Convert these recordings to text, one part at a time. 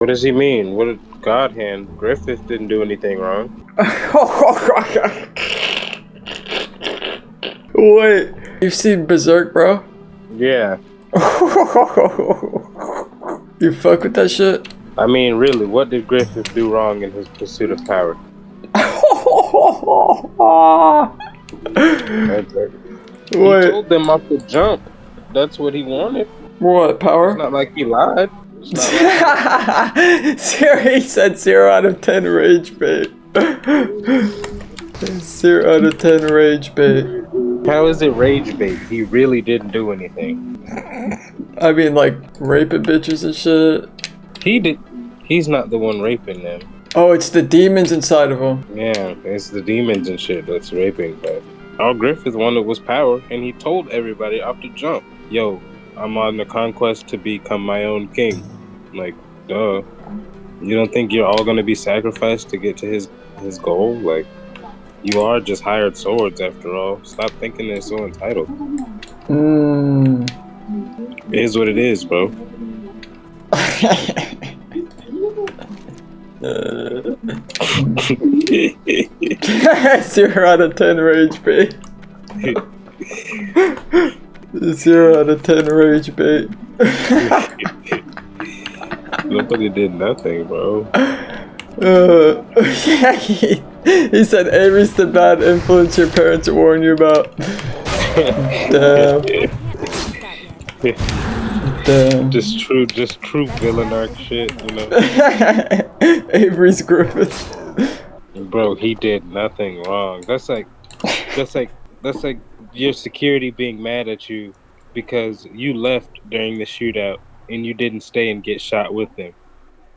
What does he mean? What did God hand? Griffith didn't do anything wrong. Wait, you've seen Berserk, bro? Yeah. You fuck with that shit? I mean, really, what did Griffith do wrong in his pursuit of power? He told them off the jump. That's what he wanted. What, power? It's not like he lied. He said 0 out of 10 rage bait. 0 out of 10 rage bait. How is it rage bait? He really didn't do anything. I mean, like, raping bitches and shit. He's not the one raping them. Oh, it's the demons inside of him. Yeah, it's the demons and shit that's raping, but all Griffith wanted was power, and he told everybody off the jump, yo, I'm on the conquest to become my own king. Like, duh. You don't think you're all gonna be sacrificed to get to his goal? Like, you are just hired swords after all. Stop thinking they're so entitled. It is what it is, bro. 0 out of 10 rage bait. 0 out of 10 rage bait. Nobody did nothing, bro. Yeah, he said Avery's the bad influence your parents warn you about. Damn. Damn. Just true villain arc shit, you know. Avery's Griffith. Bro, he did nothing wrong. That's like your security being mad at you because you left during the shootout and you didn't stay and get shot with them.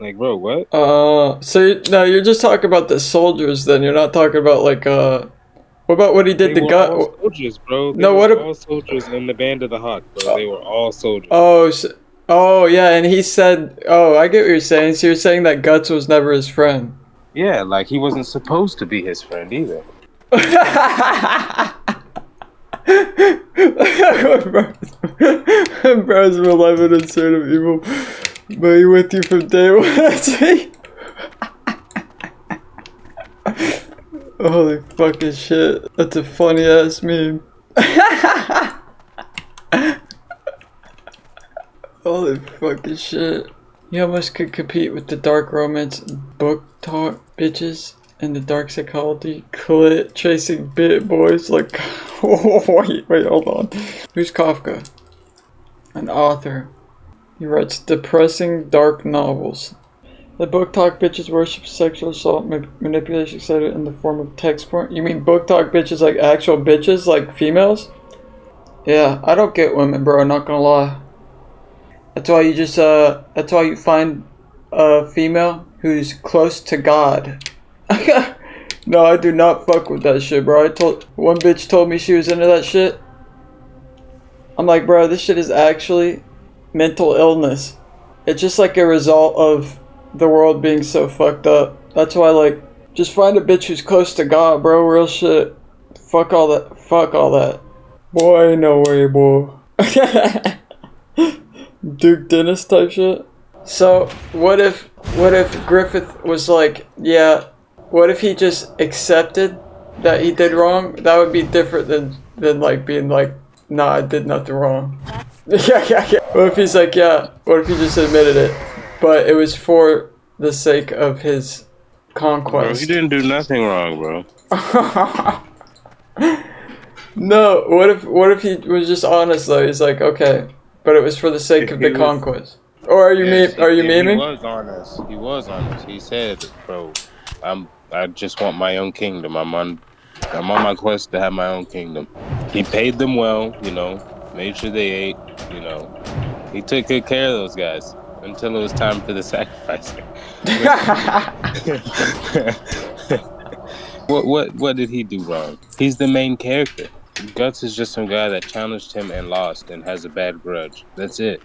Like, bro, what? So now you're just talking about the soldiers. Then you're not talking about like What about what he did to Gut? All soldiers, bro. They no, were all soldiers in the Band of the Hawk, bro. They were all soldiers. Oh, yeah, and he said, oh, I get what you're saying. So you're saying that Guts was never his friend. Yeah, like he wasn't supposed to be his friend either. Bro's malevolent insert of evil, but he with you from day one. Holy fucking shit. That's a funny ass meme. Holy fucking shit. You almost could compete with the dark romance book talk bitches and the dark psychology clit chasing bit boys like wait, hold on. Who's Kafka? An author. He writes depressing dark novels. The book talk bitches worship sexual assault, manipulation, etc. in the form of text porn. You mean book talk bitches like actual bitches, like females? Yeah, I don't get women, bro, not gonna lie. That's why you just, that's why you find a female who's close to God. No, I do not fuck with that shit, bro. One bitch told me she was into that shit. I'm like, bro, this shit is actually mental illness. It's just like a result of the world being so fucked up. That's why, like, just find a bitch who's close to God, bro. Real shit. Fuck all that. Fuck all that. Boy, ain't no way, boy. Duke Dennis type shit. So, what if Griffith was like, yeah, what if he just accepted that he did wrong? That would be different than like being like, nah, I did nothing wrong. Yeah. What if he's like, yeah, what if he just admitted it? But it was for the sake of his conquest. Bro, he didn't do nothing wrong, bro. No, what if he was just honest though? He's like, okay, but it was for the sake of the conquest. Or are you memeing? He was honest. He said, bro, I just want my own kingdom. I'm on my quest to have my own kingdom. He paid them well, you know, made sure they ate, you know. He took good care of those guys until it was time for the sacrificing. What did he do wrong? He's the main character. Guts is just some guy that challenged him and lost and has a bad grudge. That's it.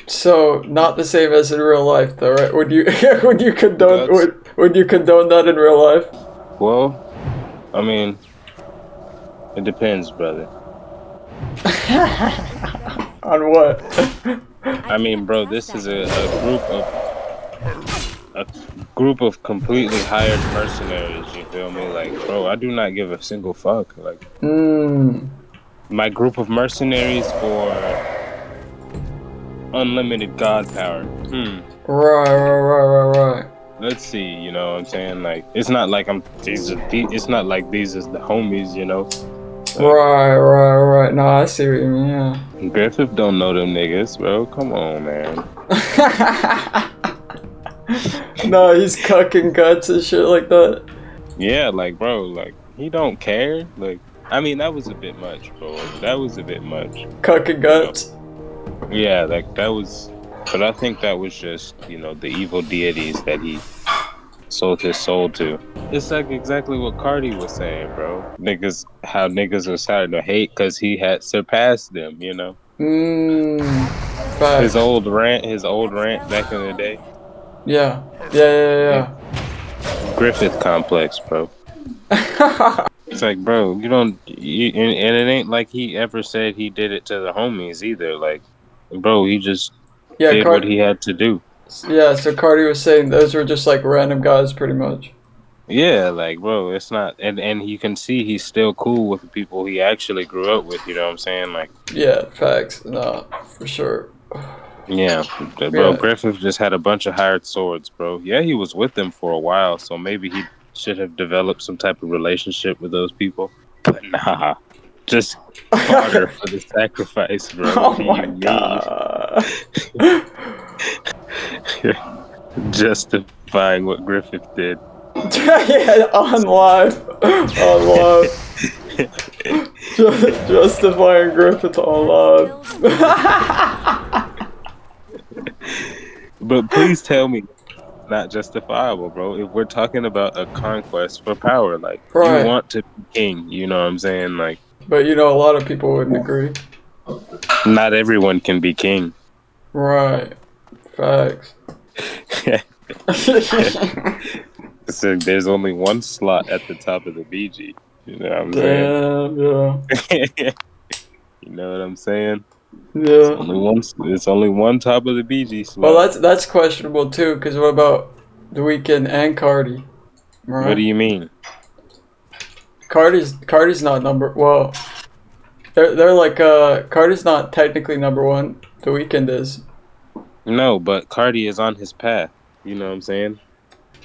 So not the same as in real life, though, right? Would you condone that in real life? Well, I mean, it depends, brother. On what? I mean, bro, this is a group of a group of completely hired mercenaries. You feel me? Like, bro, I do not give a single fuck. Like, my group of mercenaries or unlimited god power. Right. Let's see. You know what I'm saying? Like, it's not like it's not like these is the homies. You know. Like, Right. No, I see what you mean, yeah. Griffith don't know them niggas, bro. Come on, man. No, he's cucking guts and shit like that. Yeah, like, bro, like, he don't care. Like, I mean, that was a bit much, bro. That was a bit much. Cucking guts. Yeah, like, that was... But I think that was just, you know, the evil deities that he sold his soul to. It's like exactly what Cardi was saying, bro. How niggas were starting to hate because he had surpassed them, you know? Facts. His old rant back in the day. Yeah. Griffith complex, bro. It's like, bro, and it ain't like he ever said he did it to the homies either. Like, bro, he just did what he had to do. Yeah, so Cardi was saying those were just like random guys, pretty much. Yeah, like, bro, it's not, and you can see he's still cool with the people he actually grew up with. You know what I'm saying? Like, yeah, facts. No, for sure. Yeah, bro. Yeah. Griffith just had a bunch of hired swords, bro. Yeah, he was with them for a while, so maybe he should have developed some type of relationship with those people. But nah, just fodder for the sacrifice, bro. Oh my god. Justifying what Griffith did. Yeah, on live. Justifying Griffith on live. But please tell me it's not justifiable, bro. If we're talking about a conquest for power, like, you want to be king, you know what I'm saying? Like, but you know, a lot of people wouldn't agree. Not everyone can be king. Right. Facts. So there's only one slot at the top of the BG. You know what I'm saying? Yeah. You know what I'm saying? Yeah. It's only one top of the BG slot. Well, that's questionable too. Because what about The Weeknd and Cardi? Right? What do you mean? Cardi's not number. Well, they're like Cardi's not technically number one. The Weeknd is. No, but Cardi is on his path. You know what I'm saying?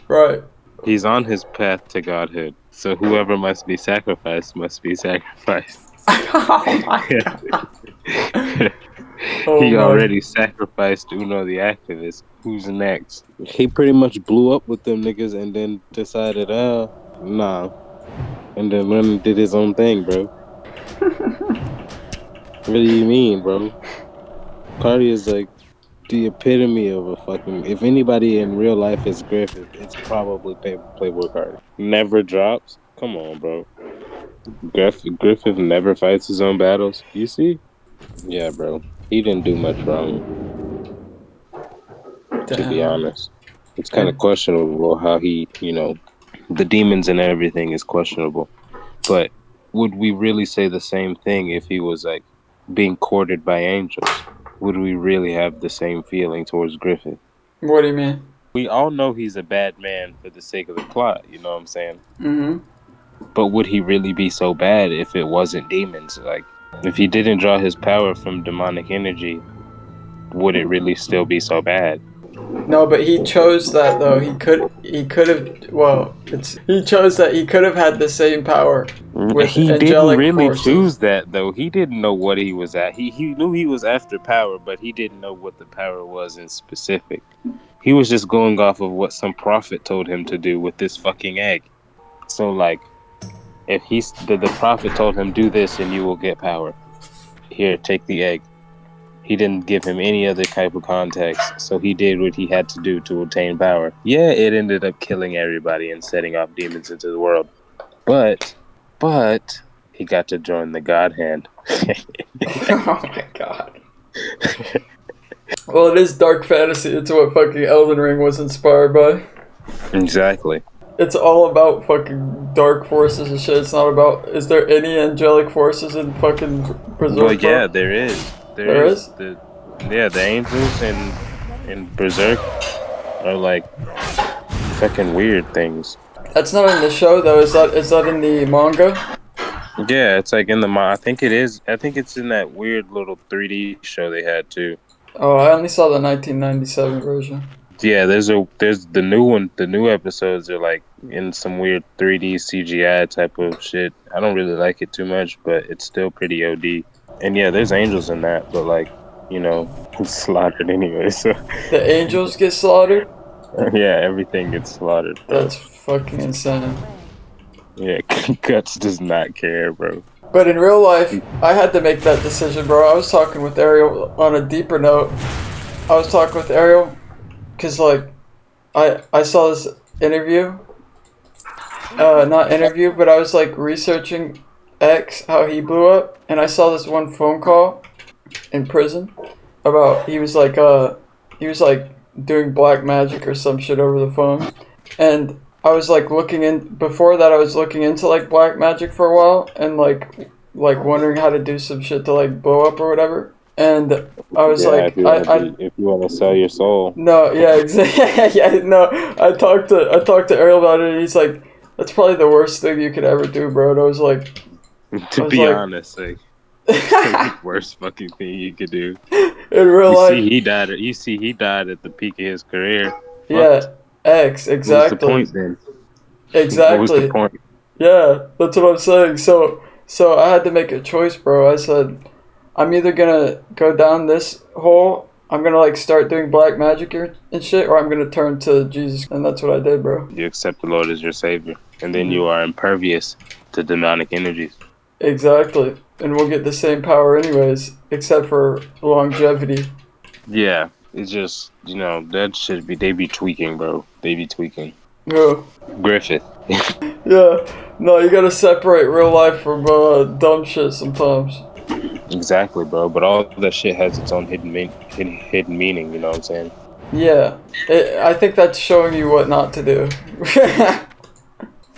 Right. He's on his path to godhood. So whoever must be sacrificed must be sacrificed. Oh my god. He already sacrificed Uno the activist. Who's next? He pretty much blew up with them niggas and then decided, nah. And then went and did his own thing, bro. What do you mean, bro? Cardi is like the epitome of a fucking... If anybody in real life is Griffith, it's probably Playboy Cardi. Never drops? Come on, bro. Griffith never fights his own battles. You see? Yeah, bro. He didn't do much wrong. Damn. To be honest. It's kind of questionable how he, you know... The demons and everything is questionable. But would we really say the same thing if he was, like, being courted by angels? Would we really have the same feeling towards Griffith? What do you mean? We all know he's a bad man for the sake of the plot, you know what I'm saying? Mm-hmm. But would he really be so bad if it wasn't demons? Like, if he didn't draw his power from demonic energy, would it really still be so bad? No, but he chose that though. He could have. Well, he chose that he could have had the same power. He didn't really choose that though. He didn't know what he was at. He knew he was after power, but he didn't know what the power was in specific. He was just going off of what some prophet told him to do with this fucking egg. So like, if the prophet told him do this and you will get power. Here, take the egg. He didn't give him any other type of context, so he did what he had to do to obtain power. Yeah, it ended up killing everybody and setting off demons into the world. But he got to join the God Hand. Oh my god. Well, it is dark fantasy. It's what fucking Elden Ring was inspired by. Exactly. It's all about fucking dark forces and shit. It's not about... Is there any angelic forces in fucking Berserk? Well, yeah, there is. There is? The angels in Berserk. are like fucking weird things. That's not in the show though. Is that in the manga? Yeah, it's like in the I think it is. I think it's in that weird little 3D show they had too. Oh, I only saw the 1997 version. Yeah, there's the new one. The new episodes are like in some weird 3D CGI type of shit. I don't really like it too much, but it's still pretty OD. And yeah, there's angels in that, but like, you know, it's slaughtered anyway. So The angels get slaughtered? yeah, everything gets slaughtered, bro. That's fucking insane. Yeah, Guts does not care, bro. But in real life, I had to make that decision, bro. I was talking with Ariel on a deeper note. I was talking with Ariel because, like, I saw this interview. Not interview, but I was, like, researching X, how he blew up. And I saw this one phone call in prison about he was, like, doing black magic or some shit over the phone. And I was like looking in before that. I was looking into like black magic for a while and like wondering how to do some shit to like blow up or whatever. And I was like, if you want to sell your soul. No, yeah, exactly. Yeah, no. I talked to Ariel about it, and he's like, that's probably the worst thing you could ever do, bro. And I was like, to be honest, like, it's the worst fucking thing you could do. In real life, he died. You see, he died at the peak of his career. Yeah. X, exactly. What was the point then? Exactly. What was the point? Yeah, that's what I'm saying. So I had to make a choice, bro. I said, I'm either gonna go down this hole, I'm gonna like start doing black magic and shit, or I'm gonna turn to Jesus, and that's what I did, bro. You accept the Lord as your savior, and then you are impervious to demonic energies. Exactly, and we'll get the same power anyways, except for longevity. Yeah. It's just, you know, that should be, they be tweaking, bro. They be tweaking. Yeah. Griffith. Yeah. No, you gotta separate real life from dumb shit sometimes. Exactly, bro. But all that shit has its own hidden meaning, you know what I'm saying? Yeah. I think that's showing you what not to do.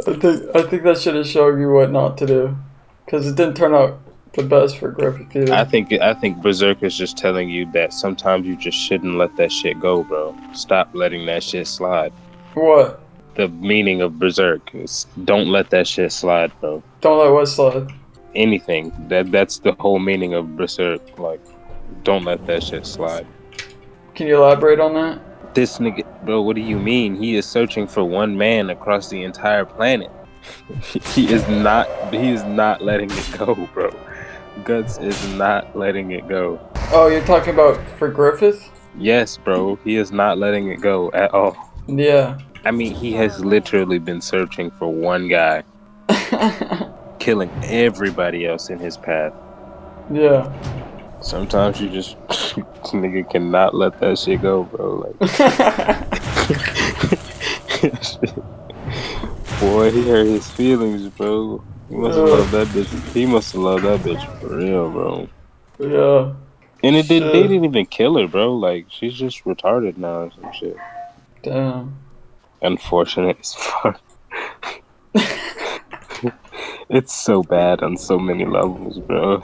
I think that shit is showing you what not to do. Because it didn't turn out the best for Griffith either. I think Berserk is just telling you that sometimes you just shouldn't let that shit go, bro. Stop letting that shit slide. What? The meaning of Berserk is don't let that shit slide, bro. Don't let what slide? Anything. That's the whole meaning of Berserk. Like, don't let that shit slide. Can you elaborate on that? This nigga, bro, what do you mean? He is searching for one man across the entire planet. He is not letting it go, bro. Guts is not letting it go. Oh, you're talking about for Griffith? Yes, bro. He is not letting it go at all. Yeah. I mean, he has literally been searching for one guy, killing everybody else in his path. Yeah. Sometimes you just nigga cannot let that shit go, bro. Like, boy, he hurt his feelings, bro. He must have loved that bitch. He must have loved that bitch for real, bro. Yeah. And they didn't even kill her, bro. Like, she's just retarded now or some shit. Damn. Unfortunate as fuck. It's so bad on so many levels, bro.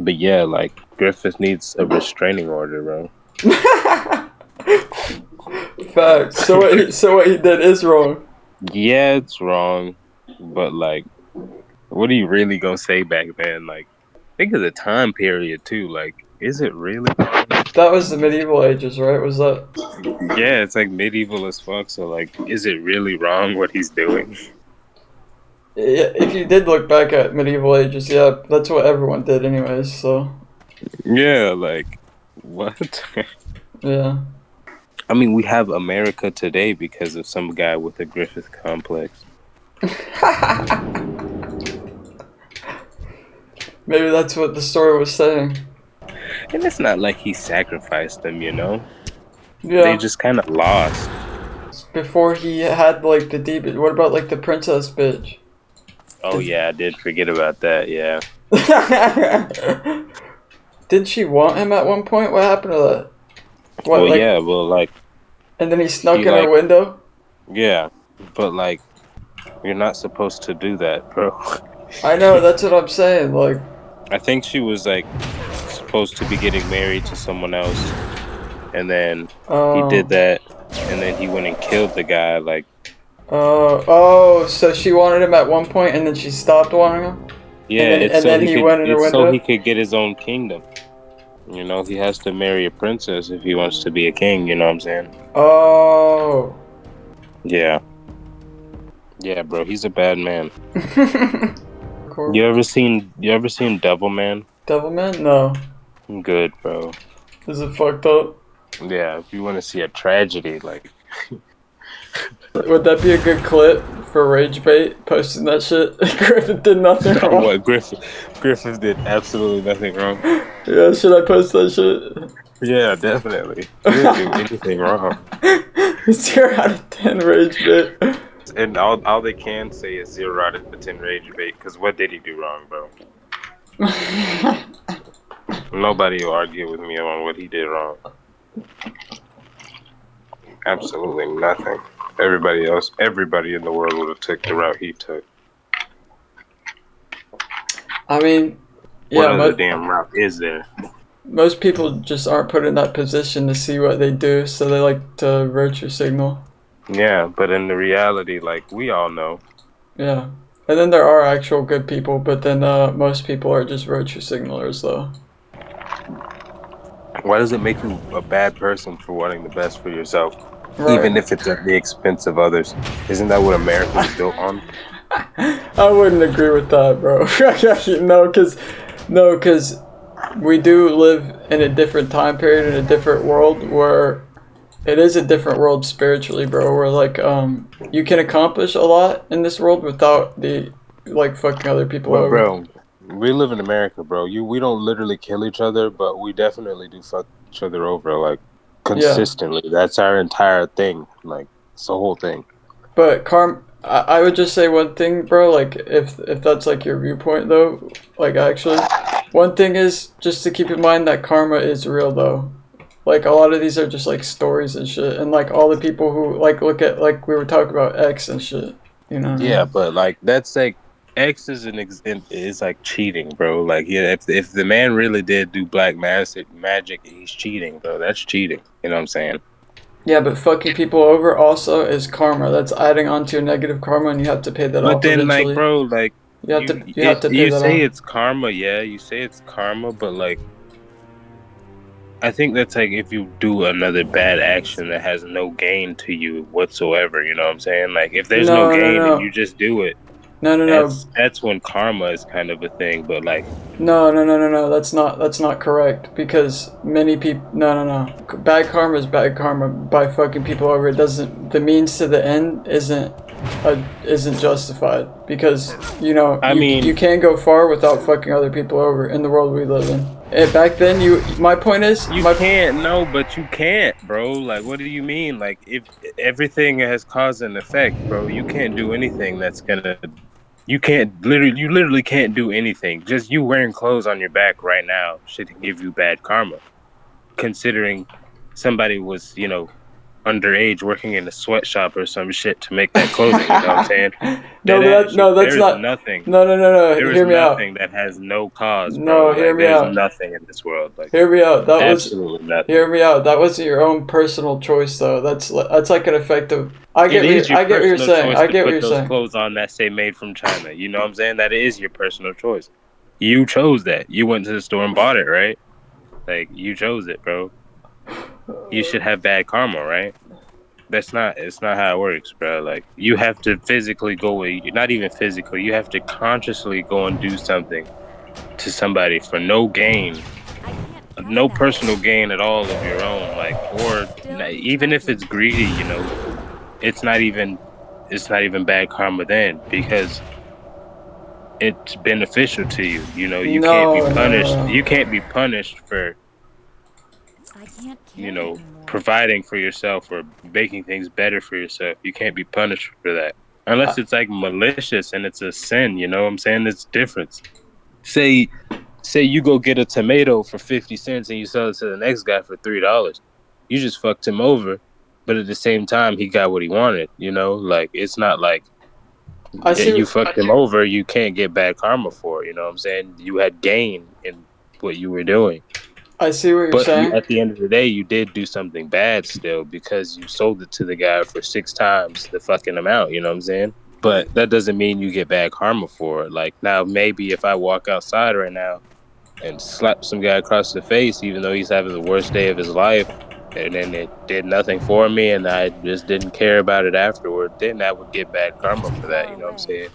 But yeah, like, Griffith needs a restraining order, bro. Facts. So what he did is wrong. Yeah, it's wrong, but like, what are you really gonna say back then? Like, think of the time period too. Like, is it really wrong? That was the medieval ages, right? Was that? Yeah, it's like medieval as fuck. So like, is it really wrong what he's doing? Yeah, if you did look back at medieval ages, yeah, that's what everyone did anyways, so. Yeah, like, what? Yeah. I mean, we have America today because of some guy with a Griffith complex. Maybe that's what the story was saying. And it's not like he sacrificed them, you know? Yeah. They just kind of lost. Before he had, like, the demon. What about, like, the princess bitch? Oh, yeah, I did forget about that, yeah. Didn't she want him at one point? What happened to that? What, Well, like, yeah, well, like... And then he snuck she, in like, her window? Yeah, but, like, you're not supposed to do that, bro. I know, that's what I'm saying, like... I think she was, like, supposed to be getting married to someone else. and then he did Oh. that, and then he went and killed the guy. Like, Oh, so she wanted him at one point, and then she stopped wanting him, and yeah, then it's and so then he he could, went in her it's so he window. could get his own kingdom. You know, he has to marry a princess if he wants to be a king. You know what I'm saying? Oh. Yeah, yeah, bro. He's a bad man. Cool. You ever seen Devilman? Devilman? No. Good, bro. Is it fucked up? Yeah, if you want to see a tragedy, like Would that be a good clip for Rage Bait posting that shit? Griffith did nothing wrong. what Griffith did absolutely nothing wrong. Yeah, should I post that shit? Yeah, definitely. He didn't do anything wrong. 0 out of 10 Rage Bait. And all they can say is 0 out of 10 rage bait. Because what did he do wrong, bro? Nobody will argue with me on what he did wrong. Absolutely nothing. Everybody in the world would have took the route he took. I mean, What yeah, other damn route is there? most people just aren't put in that position to see what they do, so they like to virtue signal. Yeah, but in the reality, like, we all know. Yeah. And then there are actual good people, but then most people are just virtue signalers, though. Why does it make you a bad person for wanting the best for yourself? Right. Even if it's at the expense of others. Isn't that what America is built on? I wouldn't agree with that, bro. No, because we do live in a different time period, in a different world, where it is a different world spiritually, bro. Where, like, you can accomplish a lot in this world without like, fucking other people Well, over. bro, we live in America, bro. We don't literally kill each other, but we definitely do fuck each other over, like, consistently. Yeah. That's our entire thing. Like, it's the whole thing. But I would just say one thing, bro. Like, if that's like your viewpoint, though, like, actually, one thing is just to keep in mind that karma is real, though. Like, a lot of these are just like stories and shit, and like all the people who like look at, like, we were talking about X and shit, you know? Yeah, but like that's like X is like cheating, bro. Like, yeah, if the man really did do black magic, he's cheating, bro. That's cheating. You know what I'm saying? Yeah, but fucking people over also is karma. That's adding on to your negative karma, and you have to pay that off But then, eventually. like, bro, like you have to pay you that say off. it's karma, yeah. You say it's karma, but like, I think that's like if you do another bad action that has no gain to you whatsoever. You know what I'm saying? Like, if there's no gain and you just do it, that's when karma is kind of a thing. But like, no, that's not correct, because many people, no, bad karma is bad karma by fucking people over. It doesn't, the means to the end isn't justified, because you can't go far without fucking other people over in the world we live in. And back then, my point is, but you can't, bro. Like, what do you mean? Like, if everything has cause and effect, bro, you can't do anything that's gonna. You literally can't do anything. Just you wearing clothes on your back right now should give you bad karma. Considering somebody was, underage working in a sweatshop or some shit to make that clothing, you know what I'm saying? That's not. Nothing. No. There is nothing that has no cause, bro. No, hear me there's out. nothing in this world. Like, hear me out. Absolutely nothing. Hear me out. That was your own personal choice, though. That's like an effective. I get what you're saying. I get what you're saying. Those clothes on that say made from China. You know what I'm saying? That is your personal choice. You chose that. You went to the store and bought it, right? Like, you chose it, bro. You should have bad karma, right? It's not how it works, bro. Like, you have to physically not even physically, you have to consciously go and do something to somebody for no gain, no personal gain at all of your own, like, or even if it's greedy, it's not even bad karma then, because it's beneficial to you. You can't be punished. No. You can't be punished for providing for yourself or making things better for yourself. You can't be punished for that unless it's like malicious and it's a sin. You know what I'm saying? It's difference. Say you go get a tomato for 50 cents and you sell it to the next guy for $3. You just fucked him over, but at the same time he got what he wanted. Like, it's not like you fucked him over, you can't get bad karma for it. You know what I'm saying? You had gain in what you were doing. I see what you're But saying. at the end of the day, you did do something bad still because you sold it to the guy for 6 times the fucking amount. You know what I'm saying? But that doesn't mean you get bad karma for it. Like now, maybe if I walk outside right now and slap some guy across the face, even though he's having the worst day of his life, and then it did nothing for me, and I just didn't care about it afterward, then I would get bad karma for that. You know what I'm saying?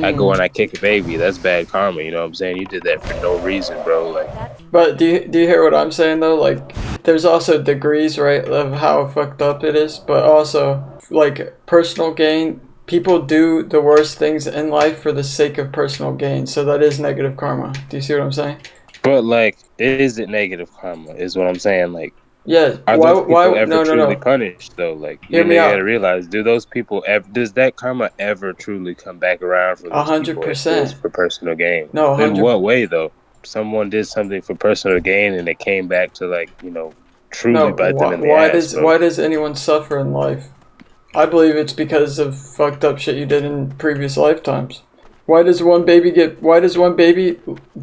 I go and I kick a baby. That's bad karma. You know what I'm saying? You did that for no reason, bro. Like, But do you hear what I'm saying though? Like, there's also degrees, right, of how fucked up it is, but also like personal gain. People do the worst things in life for the sake of personal gain, so that is negative karma. Do you see what I'm saying? but like, is it negative karma? Is what I'm saying. Like, Yeah. are Why? those people Why? ever No, no, truly no. punished though? Like, Hear you me know, you gotta out. realize, do those people ever? Does that karma ever truly come back around for A those hundred people if it was percent. for personal gain? No, a In hundred. what way though? Someone did something for personal gain and it came back to like, truly No. bite them in the Why ass, does bro. why does anyone suffer in life? I believe it's because of fucked up shit you did in previous lifetimes. Why does one baby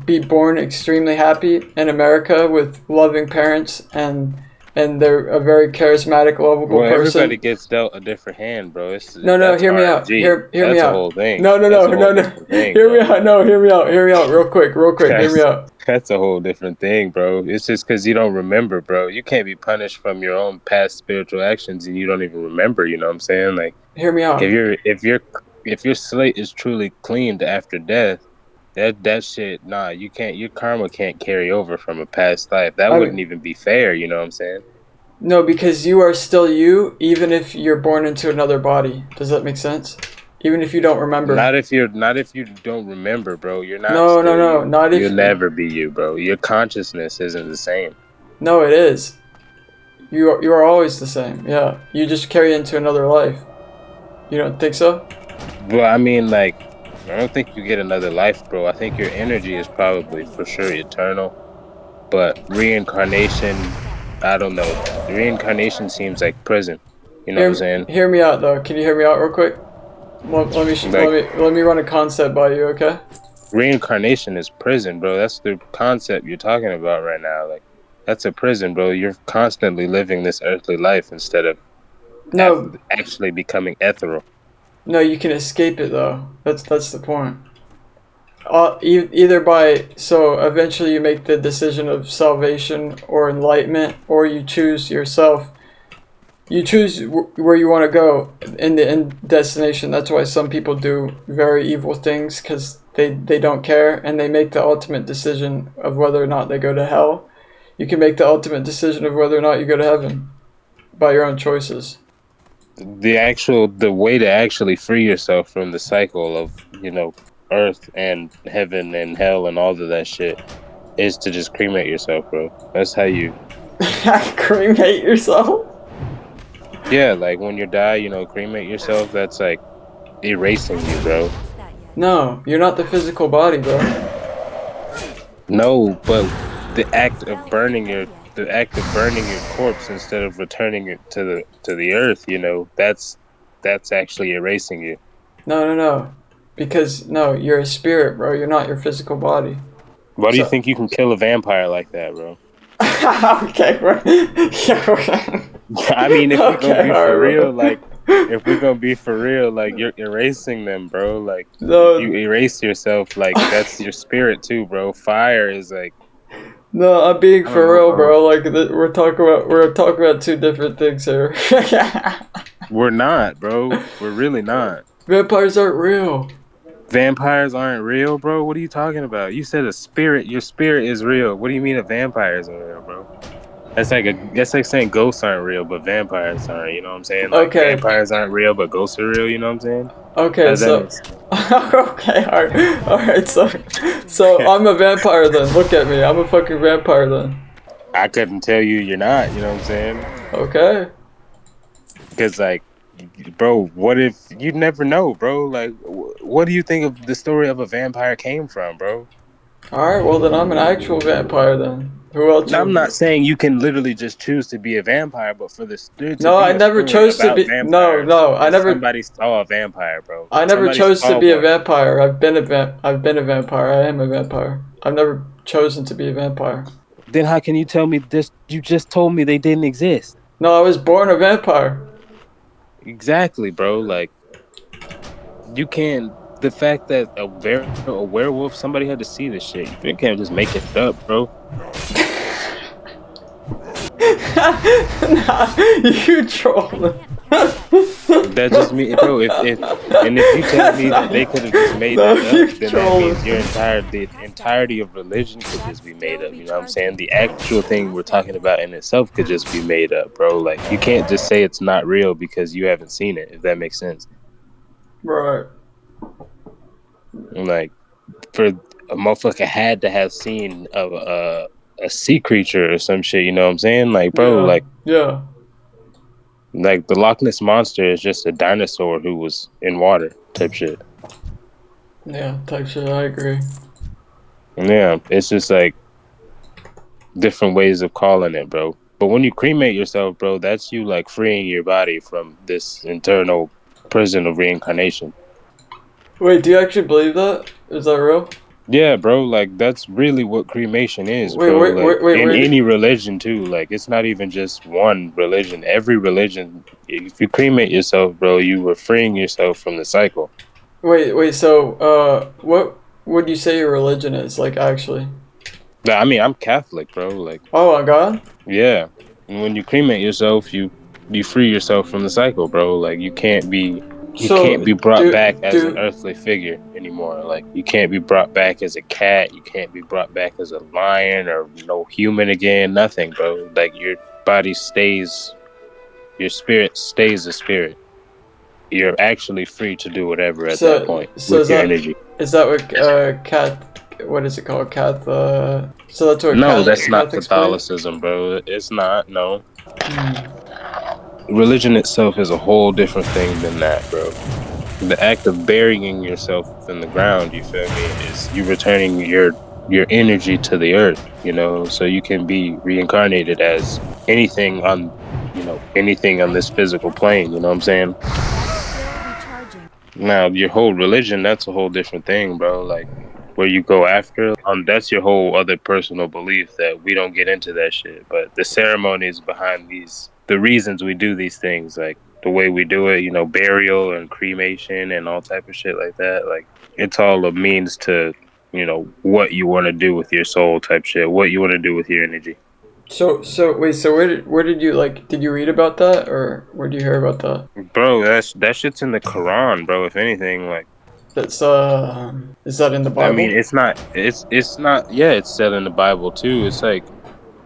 be born extremely happy in America with loving parents and they're a very charismatic, lovable Well, everybody person? gets dealt a different hand, bro. No, no, That's hear me out. RNG. Hear me That's a out. whole thing. No, no, That's no, a whole no, no. different thing, Hear me bro. out. No, hear me out. Hear me out real quick, real quick. Hear me That's out. that's a whole different thing, bro. It's just because you don't remember, bro. You can't be punished from your own past spiritual actions and you don't even remember. You know what I'm saying? Like Hear me out. if your slate is truly cleaned after death, that shit, nah, you can't. Your karma can't carry over from a past life. That I wouldn't mean, even be fair. You know what I'm saying? no, because you are still you, even if you're born into another body. Does that make sense? Even if you don't remember. Not if you don't remember, bro. You're not No, no, still no. you. Not You'll if. never be you, bro. Your consciousness isn't the same. No, it is. You are always the same. Yeah. You just carry into another life. You don't think so? Well, I mean, like, I don't think you get another life, bro. I think your energy is probably for sure eternal, but reincarnation, I don't know. Reincarnation seems like prison. You know what I'm saying? Hear me out though. Can you hear me out real quick? Like, Let me run a concept by you, okay? reincarnation is prison, bro. That's the concept you're talking about right now. Like, that's a prison, bro. You're constantly living this earthly life instead of No, actually becoming ethereal. no, you can escape it though. That's the point. Either by so eventually you make the decision of salvation or enlightenment, or you choose yourself. You choose where you want to go in the end destination. That's why some people do very evil things because they don't care and they make the ultimate decision of whether or not they go to hell. You can make the ultimate decision of whether or not you go to heaven by your own choices. The way to actually free yourself from the cycle of earth and heaven and hell and all of that shit is to just cremate yourself, bro. That's how you. Cremate yourself? Yeah, like when you die, cremate yourself. That's like erasing you, bro. No, you're not the physical body, bro. No, but the act of burning your corpse instead of returning it to the earth, that's actually erasing you. No, no, no. Because no, you're a spirit, bro. You're not your physical body. Why do you So think you can kill a vampire like that, bro? okay, bro. Yeah, I mean, if we're gonna okay, be for alright, real, bro. like, if we're gonna be for real, like, you're erasing them, bro. Like, if you No, erase yourself, like, that's your spirit too, bro. Fire is like, no, I'm being I don't for know, real, bro. bro. Like we're talking about two different things here. We're not, bro. We're really not. Vampires aren't real. Vampires aren't real, bro. What are you talking about? You said a spirit. Your spirit is real. What do you mean a vampire isn't real, bro? That's like saying ghosts aren't real, but vampires aren't. You know what I'm saying? Like Okay, vampires aren't real, but ghosts are real. You know what I'm saying? How okay, does that so make sense? okay, alright, so I'm a vampire then. Look at me, I'm a fucking vampire then. I couldn't tell you you're not. You know what I'm saying? Okay. Because like, bro, what if you never know, bro? Like, what do you think of the story of a vampire came from, bro? Alright, well then I'm an actual vampire then. Who else I'm would... not saying you can literally just choose to be a vampire, but for there to No, be I a never story chose to about be... No, vampires, no, somebody saw a vampire, bro. I never Somebody chose to saw be a one. vampire. I've been a vampire. I am a vampire. I've never chosen to be a vampire. Then how can you tell me this? You just told me they didn't exist. No, I was born a vampire. Exactly, bro. Like you can't. The fact that a werewolf, somebody had to see this shit. You can't just make it up, bro. Nah, you trolling. That just me, bro. If you tell me that they could have just made No, that you up, then that trolling. means the entirety of religion could just be made up. You know what I'm saying? The actual thing we're talking about in itself could just be made up, bro. Like you can't just say it's not real because you haven't seen it. If that makes sense. Right. Like for a motherfucker had to have seen a sea creature or some shit. You know what I'm saying? Like, bro, Yeah. Yeah. like the Loch Ness monster is just a dinosaur who was in water type shit. Yeah. Type shit. I agree. Yeah, it's just like different ways of calling it, bro. But when you cremate yourself, bro, that's you like freeing your body from this internal prison of reincarnation. Wait, do you actually believe that? Is that real? Yeah, bro, like that's really what cremation is, Wait, bro. wait, Like wait, wait, in wait. any religion too. Like it's not even just one religion. Every religion, if you cremate yourself, bro, you were freeing yourself from the cycle. Wait. So, what would you say your religion is? Like, actually? I mean, I'm Catholic, bro. Like, Oh my God. yeah. And when you cremate yourself, you free yourself from the cycle, bro. Like you can't So, be brought do back as an do earthly figure anymore. Like you can't be brought back as a cat. You can't be brought back as a lion or no human again. Nothing, bro. Like your body stays, your spirit stays a spirit. You're actually free to do whatever at that so point so with your energy. is that what what is it called? So that's what No, that's not Catholics believe? Catholicism, bro. It's not. No, Hmm. religion itself is a whole different thing than that, bro. The act of burying yourself in the ground, you feel me, is you returning your energy to the earth, you know, so you can be reincarnated as anything on, anything on this physical plane, you know what I'm saying? Now, your whole religion, that's a whole different thing, bro. Like where you go after, that's your whole other personal belief that we don't get into that shit. But the ceremonies behind the reasons we do these things, like the way we do it, burial and cremation and all type of shit like that, like it's all a means to, what you want to do with your soul type shit, what you want to do with your energy. So wait. So where did you like? Did you read about that, or where did you hear about that? Bro, that shit's in the Quran, bro. If anything, like That's is that in the I mean, Bible? it's not. Yeah, it's said in the Bible too. It's like,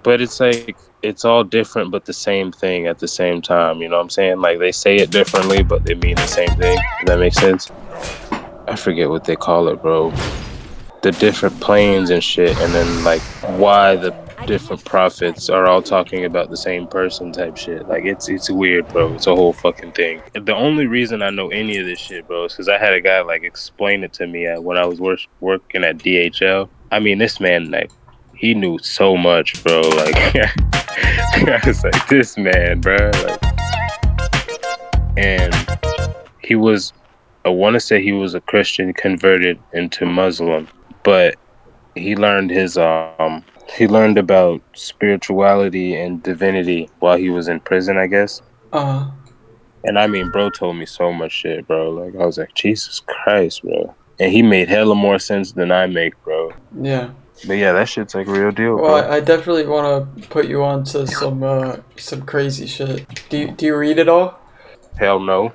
but it's like it's all different, but the same thing at the same time. You know what I'm saying? Like they say it differently, but they mean the same thing. If that makes sense. I forget what they call it, bro. The different planes and shit, and then like why the different prophets are all talking about the same person type shit. Like it's weird, bro. It's a whole fucking thing. The only reason I know any of this shit, bro, is because I had a guy like explain it to me when I was working at DHL. I mean, this man like he knew so much, bro. Like I was like, this man, bro. Like, and he was. I want to say he was a Christian converted into Muslim, but he learned about spirituality and divinity while he was in prison, I guess. Uh, And I mean, bro told me so much shit, bro. Like I was like, Jesus Christ, bro. And he made hella more sense than I make, bro. yeah. But yeah, that shit's like real deal, Well, bro. I definitely want to put you on to some crazy shit. Do you read it all? Hell no.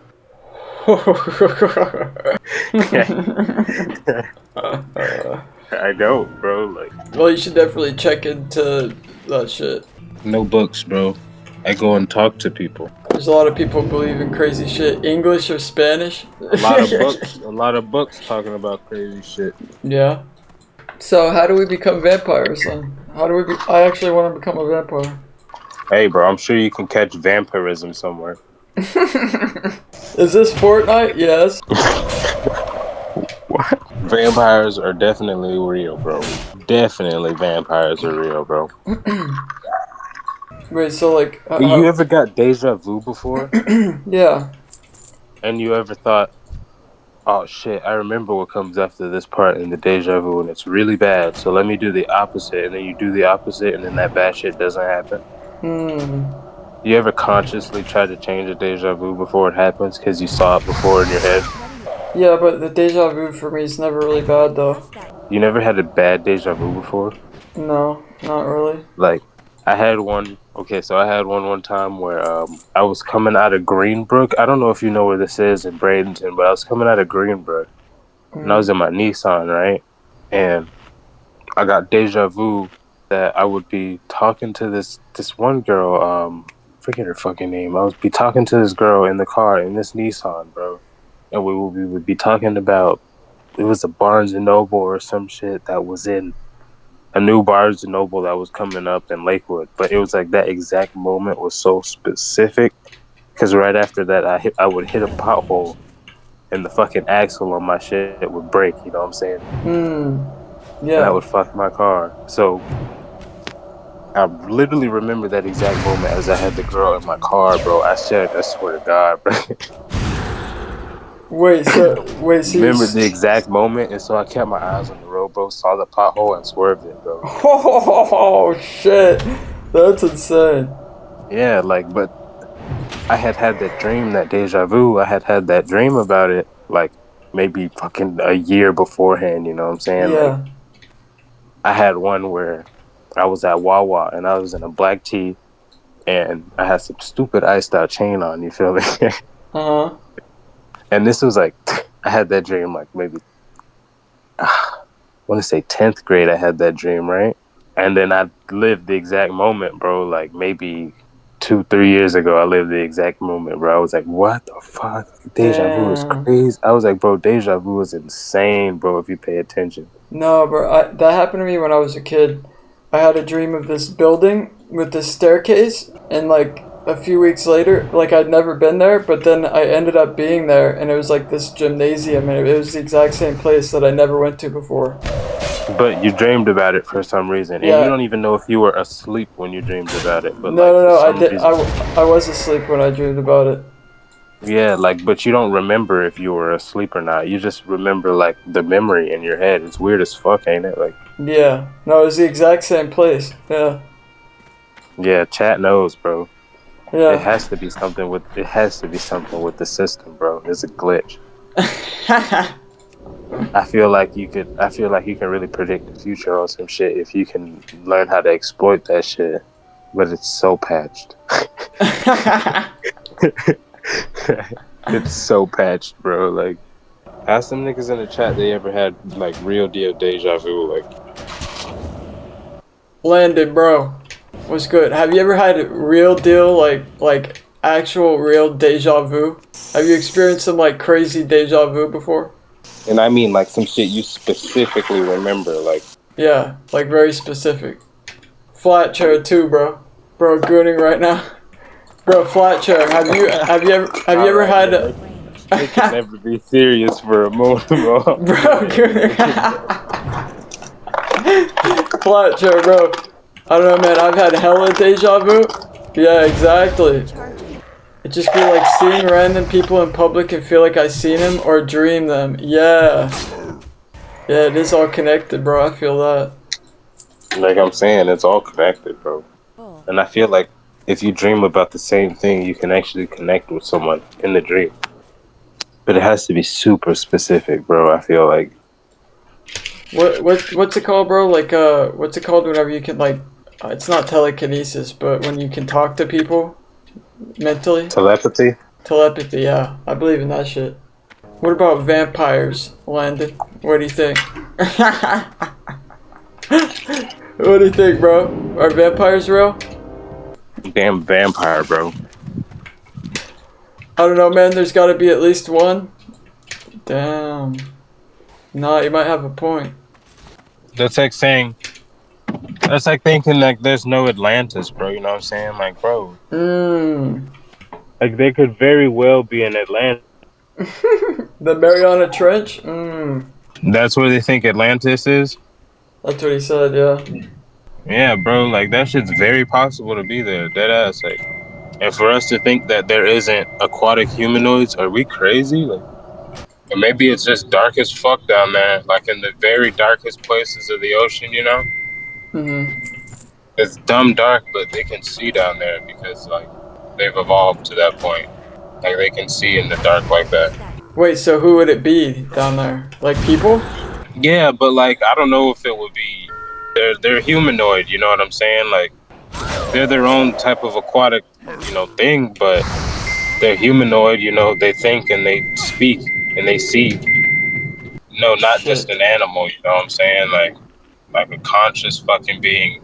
I don't, bro. Like Well, you should definitely check into that shit. no books, bro. I go and talk to people. There's a lot of people who believe in crazy shit. English or Spanish? A lot of books talking about crazy shit. Yeah. So how do we become vampires then? How do we I actually want to become a vampire. Hey, bro, I'm sure you can catch vampirism somewhere. Is this Fortnite? Yes. What? Vampires are definitely real, bro. Definitely vampires are real, bro. Wait, so like, You ever got deja vu before? yeah. And you ever thought, Oh shit! I remember what comes after this part in the deja vu, and it's really bad. So let me do the opposite, and then you do the opposite, and then that bad shit doesn't happen. Hmm. You ever consciously try to change a deja vu before it happens because you saw it before in your head? Yeah, but the deja vu for me is never really bad though. You never had a bad deja vu before? No, not really. Like, I had one. Okay, so I had one time where I was coming out of Greenbrook. I don't know if you know where this is in Bradenton, but I was coming out of Greenbrook, and I Mm. was in my Nissan, right? And I got deja vu that I would be talking to this one girl. Forget her fucking name. I would be talking to this girl in the car in this Nissan, bro, and we would be talking about it was a Barnes and Noble or some shit that was in a new Barnes and Noble that was coming up in Lakewood. But it was like that exact moment was so specific because right after that I would hit a pothole and the fucking axle on my shit would break. You know what I'm saying? Mm. And that Yeah. would fuck my car. So I literally remember that exact moment as I had the girl in my car, bro. I swear to God, bro. Wait, so Remember the exact moment, and so I kept my eyes on the road, bro. Saw the pothole and swerved it, bro. oh shit, that's insane. Yeah, like, but I had had that dream, that deja vu. I had had that dream about it, like maybe fucking a year beforehand. You know what I'm saying? Like, Yeah. I had one where I was at Wawa and I was in a black tee and I had some stupid iced out chain on. You feel me? Uh huh. And this was like, I had that dream like maybe I want to say 10th grade. I had that dream, right? And then I lived the exact moment, bro. Like maybe 2, 3 years ago, I lived the exact moment, bro. I was like, what the fuck? Deja vu is Damn. crazy. I was like, bro, deja vu is insane, bro, if you pay attention. No, bro. That happened to me when I was a kid. I had a dream of this building with this staircase, and like a few weeks later, like I'd never been there, but then I ended up being there, and it was like this gymnasium, and it was the exact same place that I never went to before. But you dreamed about it for some reason. And you Yeah. don't even know if you were asleep when you dreamed about it. But No, like no, for no. I some did. reason, I was asleep when I dreamed about it. yeah, like, but you don't remember if you were asleep or not. You just remember like the memory in your head. It's weird as fuck, ain't it? Like, Yeah. No, it was the exact same place. Yeah. yeah, chat knows, bro. It Yeah. has to be something with it has to be something with the system, bro. It's a glitch. I feel like you can really predict the future on some shit if you can learn how to exploit that shit. But it's so patched. It's so patched, bro. Like, ask them niggas in the chat they ever had like real deal deja vu. Like, Landon, bro. What's good? Have you ever had a real deal, like actual real deja vu? Have you experienced some like crazy deja vu before? and I mean like some shit you specifically remember. Like, Yeah, like very specific. Flat chair too, bro. Bro, gooning right now. Bro, flat chair. Have you all ever right, had man, they can never be serious for a moment, bro. bro, gooning. Flat chair, bro. I don't know, man. I've had hella deja vu. Yeah, exactly. It just be like seeing random people in public and feel like I seen them or dream them. Yeah. Yeah, it is all connected, bro. I feel that. Like I'm saying, it's all connected, bro. And I feel like if you dream about the same thing, you can actually connect with someone in the dream. But it has to be super specific, bro. I feel like What's it called, bro? Like what's it called whenever you can like it's not telekinesis, but when you can talk to people mentally? telepathy. Telepathy, yeah. I believe in that shit. What about vampires, Landon? What do you think? What do you think, bro? Are vampires real? Damn vampire, bro. I don't know, man. There's got to be at least one. Damn. Nah, you might have a point. That's like saying that's like thinking like there's no Atlantis, bro. You know what I'm saying? Like, bro, Mmm. like there could very well be an Atlantis. The Mariana Trench? Mmm. That's where they think Atlantis is. That's what he said, yeah. Yeah, bro. Like that shit's very possible to be there. Dead ass. Like, and for us to think that there isn't aquatic humanoids, are we crazy? Like, Or maybe it's just dark as fuck down there, like in the very darkest places of the ocean, you know? Mm-hmm. It's dumb dark, but they can see down there because, like, they've evolved to that point. Like, they can see in the dark like that. Wait, so who would it be down there? Like people? Yeah, but, like, I don't know if it would be... They're humanoid, you know what I'm saying? Like, they're their own type of aquatic, thing, but they're humanoid, they think and they speak and they see. No, not just Shit. an animal, you know what I'm saying? Like a conscious fucking being.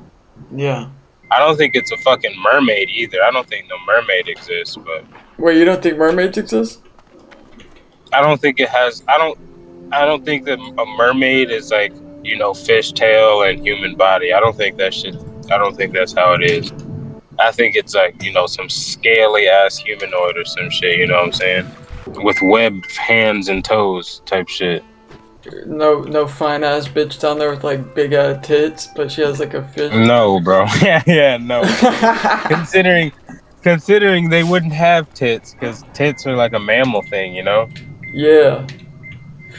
Yeah. I don't think it's a fucking mermaid either. I don't think no mermaid exists, but Wait, you don't think mermaids exist? I don't think it has. I don't think that a mermaid is like fish tail and human body. I don't think that shit. I don't think that's how it is. I think it's like some scaly ass humanoid or some shit. You know what I'm saying? With webbed hands and toes type shit. No fine ass bitch down there with like big ass tits, but she has like a fish. No, bro. yeah, no. Considering they wouldn't have tits because tits are like a mammal thing, Yeah.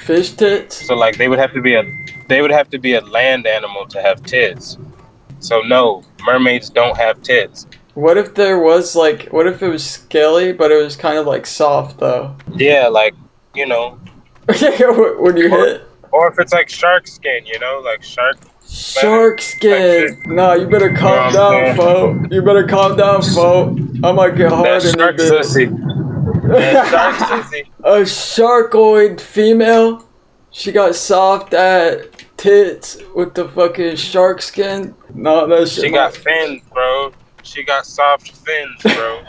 Fish tits? So like they would have to be a land animal to have tits. So no, mermaids don't have tits. What if what if it was scaly, but it was kind of like soft though? Yeah, like When you hit? or if it's like shark skin, like Shark skin! shit. Nah, you better calm down, fo. You better calm down, fo. I might get hard in shark this sissy. bitch. Shark sissy. A sharkoid female? She got soft ass tits with the fucking shark skin? No, that shit. She got fins, bro. She got soft fins, bro.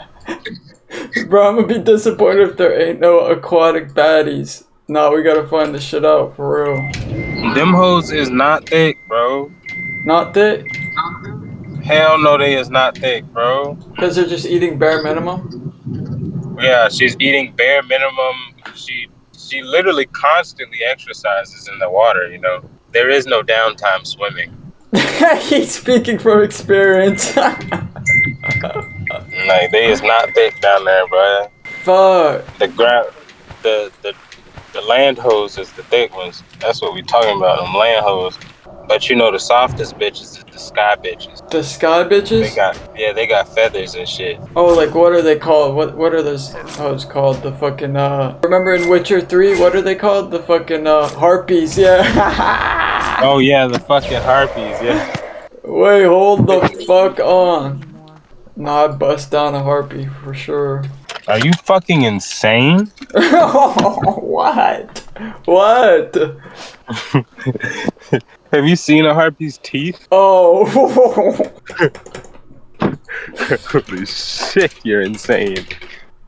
Bro, I'm gonna be disappointed if there ain't no aquatic baddies. Nah, we gotta find this shit out for real. Them hoes is not thick, bro. Not thick? Hell no, they is not thick, bro. Because they're just eating bare minimum? Yeah, she's eating bare minimum. She literally constantly exercises in the water, There is no downtime swimming. He's speaking from experience. Like, they is not thick down there, bro. Fuck. The land hose is the thick ones. That's what we talking about, them land hose. But the softest bitches is the sky bitches. The sky bitches? They got feathers and shit. Oh, like what are they called? What are those hoes called? The fucking remember in Witcher 3, what are they called? The fucking harpies, yeah. Oh yeah, the fucking harpies, yeah. Wait, hold the fuck on. Nah, I'd bust down a harpy for sure. Are you fucking insane? What? What? Have you seen a harpy's teeth? Oh. Holy shit, you're insane.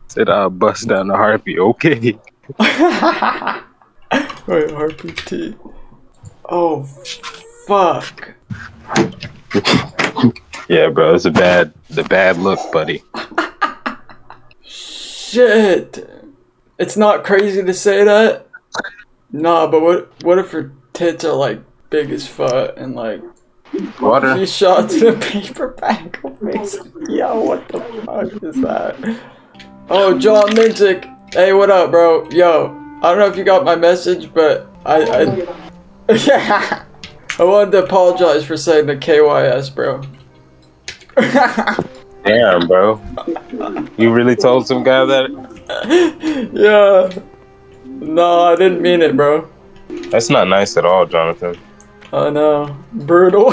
Said I'll bust down a harpy, okay. Wait, harpy teeth. Oh, fuck. Yeah, bro, it's a bad look, buddy. Shit. It's not crazy to say that. Nah, but what if her tits are like big as fuck and like Water. she shot to the paper bag of face. Yo, what the fuck is that? Oh, John Minzik. Hey, what up, bro? Yo, I don't know if you got my message, but I wanted to apologize for saying the KYS, bro. Damn, bro. You really told some guy that? Yeah. No, I didn't mean it, bro. That's not nice at all, Jonathan. I know. Brutal.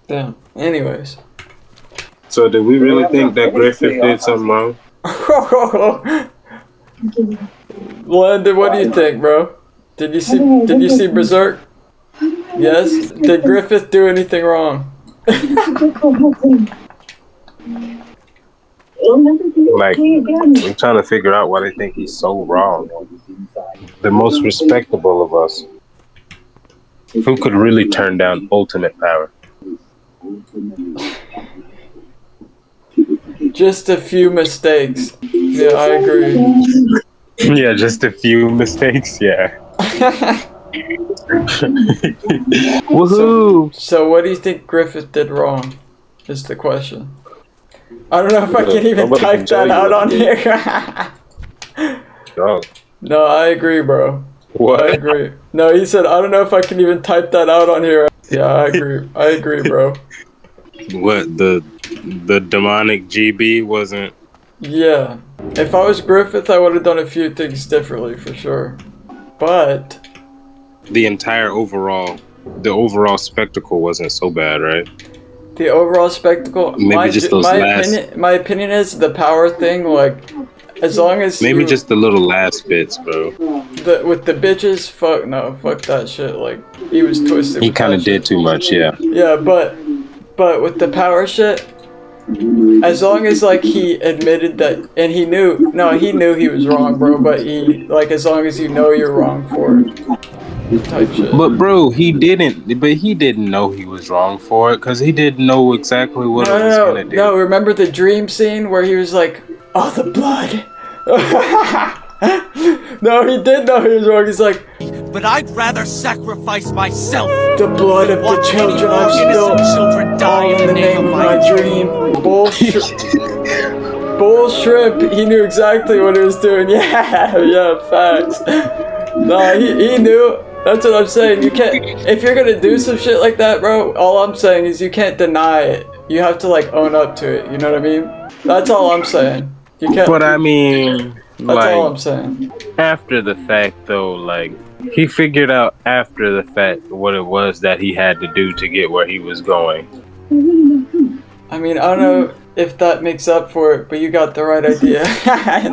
Damn. Anyways. So did we really think that Griffith did something wrong? Landon, what do you think, bro? Did you see Berserk? Yes? Did Griffith do anything wrong? Like, I'm trying to figure out why they think he's so wrong. The most respectable of us. Who could really turn down ultimate power? Just a few mistakes. Yeah, I agree. Yeah, just a few mistakes, yeah. Woohoo! So what do you think Griffith did wrong? Is the question. I don't know if I can even Nobody can type tell that you out what on to do. here. No. No, I agree, bro. What? I agree. No, he said, I don't know if I can even type that out on here. Yeah, I agree. I agree, bro. What, the demonic GB wasn't... Yeah. If I was Griffith, I would have done a few things differently for sure. But The overall spectacle wasn't so bad, right? the overall spectacle, Maybe just those last... my opinion is the power thing, like, as long as Maybe you, just the little last bits, bro. with the bitches, fuck no, fuck that shit, like, he was twisted He with kind that of did shit. too much, yeah. Yeah, but with the power shit, as long as, like, he admitted that, and he knew he was wrong, bro, but he, like, as long as you know you're wrong for it, type shit. But bro, he didn't know he was wrong for it, because he didn't know exactly what it was gonna do. No, remember the dream scene where he was like, oh, the blood. No, he did know he was wrong. He's like, but I'd rather sacrifice myself. the blood of the children I've spilled, children die all in the name of my dream. Bull shrimp. He knew exactly what he was doing. Yeah, facts. No, he knew. That's what I'm saying. You can't, if you're gonna do some shit like that, bro, all I'm saying is you can't deny it. You have to, like, own up to it. You know what I mean? That's all I'm saying. You can't. But I mean, that's all I'm saying. After the fact, though, like, he figured out after the fact what it was that he had to do to get where he was going. I mean, I don't know if that makes up for it, but you got the right idea. I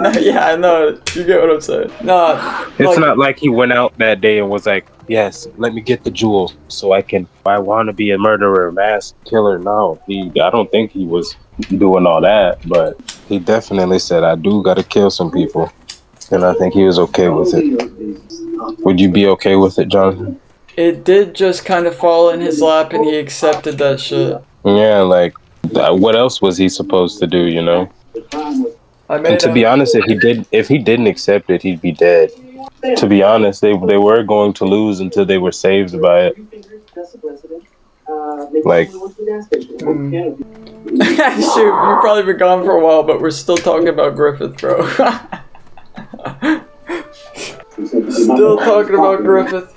know. You get what I'm saying. No, it's not like he went out that day and was like, yes, let me get the jewels so I want to be a murderer, mass killer. No, I don't think he was doing all that, but he definitely said, I do got to kill some people. And I think he was okay with it. Would you be okay with it, Jonathan? It did just kind of fall in his lap and he accepted that shit. Yeah, like, what else was he supposed to do, you know? And to be honest, if he didn't accept it, he'd be dead. To be honest, they were going to lose until they were saved by it. Like, shoot, you've probably been gone for a while, but we're still talking about Griffith, bro. Still talking about Griffith.